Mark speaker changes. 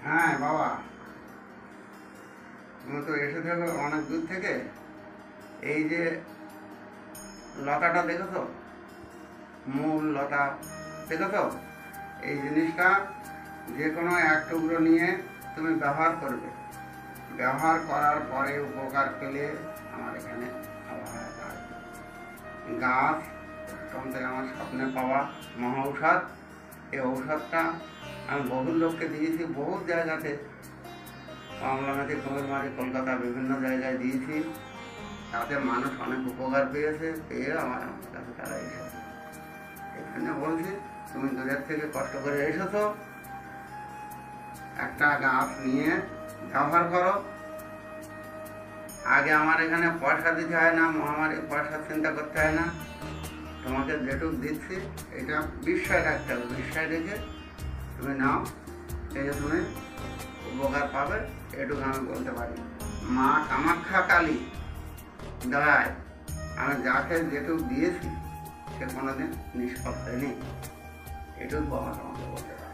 Speaker 1: হ্যাঁ বাবা, তুমি তো এসে থাকো অনেক দূর থেকে। এই যে লতাটা দেখেছো, মূল লতা দেখেছো, এই জিনিসটা যে কোনো এক টুকরো নিয়ে তুমি ব্যবহার করবে। ব্যবহার করার পরে উপকার পেলে আমার এখানে আবার আসবে। গাছ প্রথম থেকে আমার স্বপ্নে পাওয়া মহা ঔষধ। এই ঔষধটা আমি বহু লোককে দিয়েছি, বহু জায়গাতে, কমলামাটি, কুমিরমারি, কলকাতা বিভিন্ন জায়গায় দিয়েছি। তাতে মানুষ অনেক উপকার পেয়েছে, পেয়ে আমার কাছে তারা এসেছে। এখানে বলছি, তুমি দূরের থেকে কষ্ট করে এসেছো, একটা গাছ নিয়ে ব্যবহার করো। আগে আমার এখানে পয়সা দিতে হয় না, মহামারী পয়সা চিন্তা করতে হয় না। তোমাকে যেটুকু দিচ্ছি এটা বিশ্বাস রাখতে হবে, বিশ্বাস রেখে তুমি নাও, এই যে তুমি উপকার পাবে, এটুকু আমি বলতে পারি। মা কামাখ্যা কালী দয়ায় আমি যাকে যেটুকু দিয়েছি সে কোনোদিন নিষ্ফল হয়নি, এটুকু বাবা তোমাকে বলতে পারি।